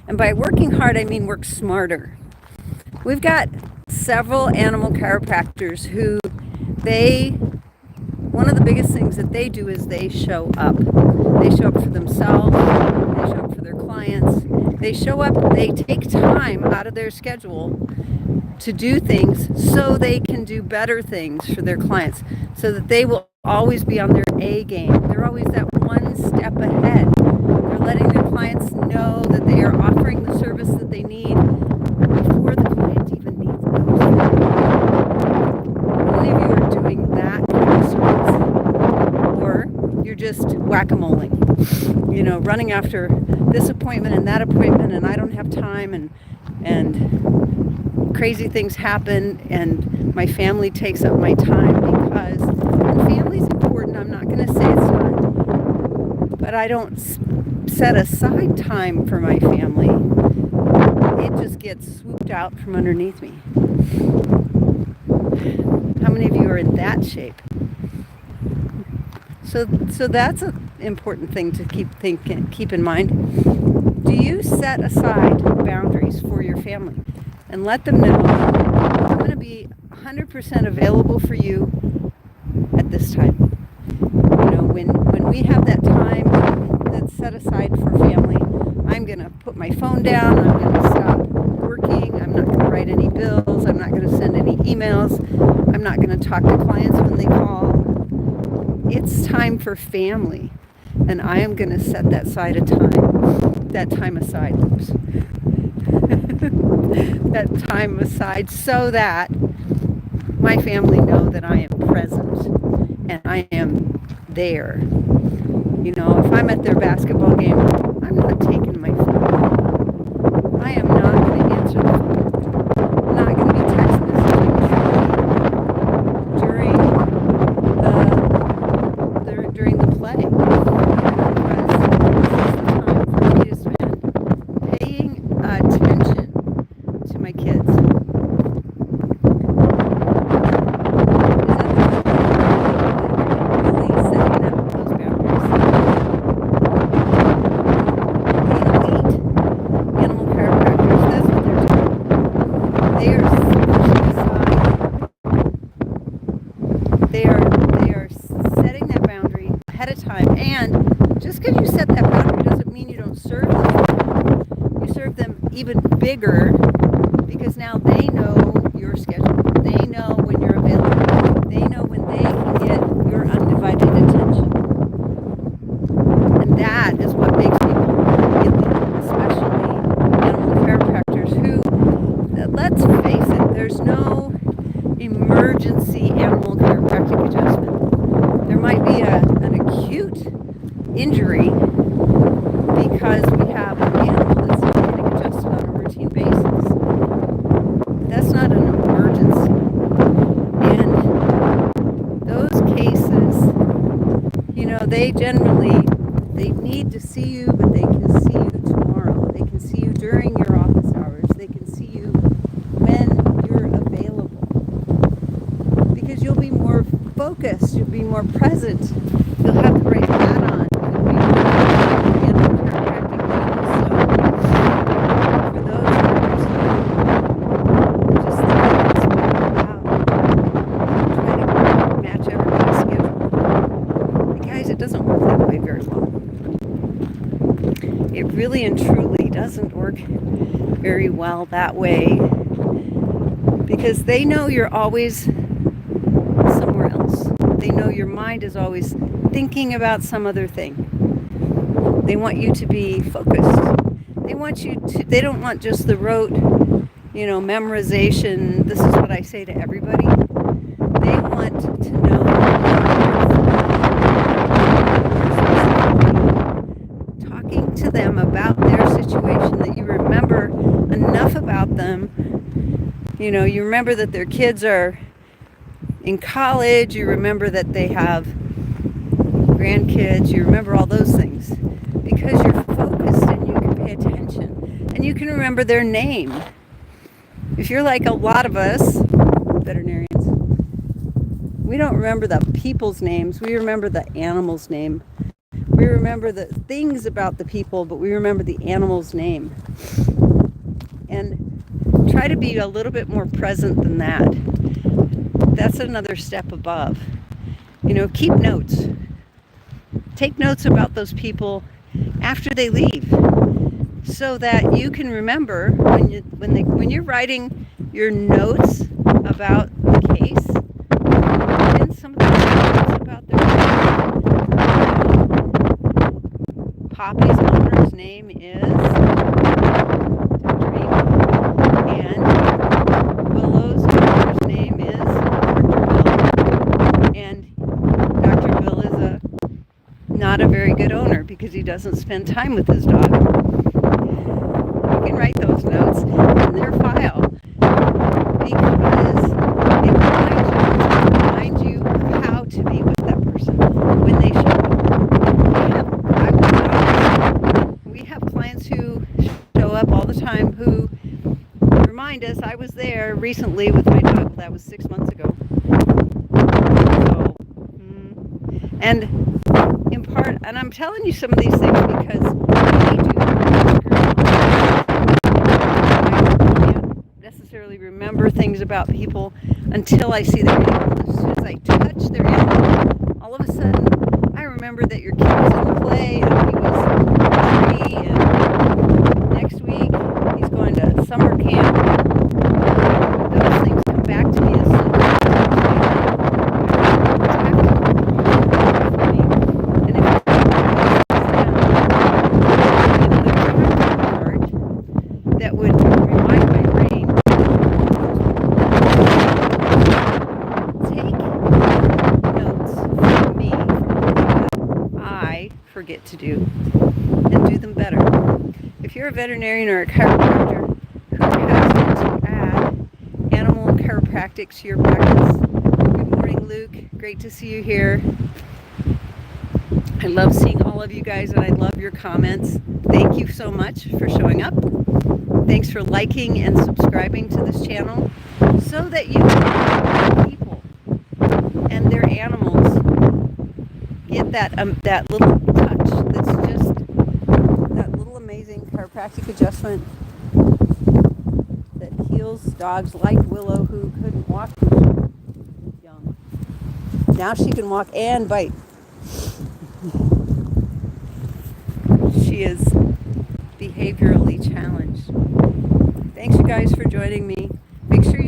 And by working hard, I mean work smarter. We've got several animal chiropractors who they one of the biggest things that they do is they show up. They show up for themselves, they show up for their clients. They show up, they take time out of their schedule to do things so they can do better things for their clients, so that they will always be on their A game. They're always that one step ahead. They're letting their clients know that they are offering the service that they need before the client even needs those things. How many of you are doing that kind of service? Or you're just whack-a-moling, running after this appointment and that appointment, and I don't have time, and crazy things happen, and my family takes up my time because, and family's important, I'm not going to say it's not, but I don't set aside time for my family. It just gets swooped out from underneath me. How many of you are in that shape? So that's an important thing to keep in mind. Do you set aside boundaries for your family and let them know, I'm going to be 100% available for you at this time? When we have that time that's set aside for family, I'm going to put my phone down, I'm going to stop working, I'm not going to write any bills, I'm not going to send any emails, I'm not going to talk to clients when they call. It's time for family, and I am going to set that time aside, that time aside so that my family know that I am present and I am there. If I'm at their basketball game, I'm not taking my phone. I am not going to answer the phone. I'm not going to be text messaging during the play, because this is the time for me to spend paying attention to my kids. They are setting that boundary ahead of time. And just because you set that boundary doesn't mean you don't serve them. You serve them even bigger, because now they know your schedule. They know when you're available. They know when they can get your undivided attention. And that is what makes people, especially animal chiropractors, who, let's face it, there's no emergency animal chiropractic adjustment. There might be an acute injury because we have an animal that's getting adjusted on a routine basis. That's not an emergency. And those cases, they need to see you, but they can see you tomorrow. They can see you during your office hours. They can see you when you're available. Because you'll be more focused, you'll be more present, you'll have the right hat on, you'll be animal chiropractic needs. So for those who just think this way out, try to match everybody's schedule. And guys, it doesn't work that way very well. It really and truly doesn't work very well that way, because they know you're always somewhere else. They know your mind is always thinking about some other thing. They want you to be focused. They don't want just the rote, memorization, this is what I say to everybody. They want to know talking to them about their situation, that you remember enough about them. You remember that their kids are in college, you remember that they have grandkids, you remember all those things because you're focused and you can pay attention and you can remember their name. If you're like a lot of us veterinarians, we don't remember the people's names, we remember the animal's name. We We remember the things about the people, but we remember the animal's name. And try to be a little bit more present than that. That's another step above. Keep notes. Take notes about those people after they leave, so that you can remember when you're writing your notes about the case. Put in some of the notes about their Poppy's owner's name is Dr. Amy, and Willow's owner's name is Dr. Bill, and Dr. Bill is not a very good owner because he doesn't spend time with his dog. You can write those notes in their file because it reminds you of how to be with that person when they show up. We have clients who show up all the time who remind us, I was there recently with my dog. Well, that was 6 months ago. So, and in part, and I'm telling you some of these things because I can't necessarily remember things about people until I see their animal. As soon as I touch their animal, all of a sudden I remember that your kid was in the play and he was 3, and next week he's going to summer camp. Those things come back to me as soon as that would remind my brain, take notes from me from what I forget to do and do them better. If you're a veterinarian or a chiropractor who has to add animal chiropractic to your practice, good morning, Luke. Great to see you here. I love seeing all of you guys, and I love your comments. Thank you so much for showing up. Thanks for liking and subscribing to this channel so that you can people and their animals get that little touch that's just that little amazing chiropractic adjustment that heals dogs like Willow, who couldn't walk when she was young. Now she can walk and bite. She is behaviorally challenged. Thanks, you guys, for joining me. Make sure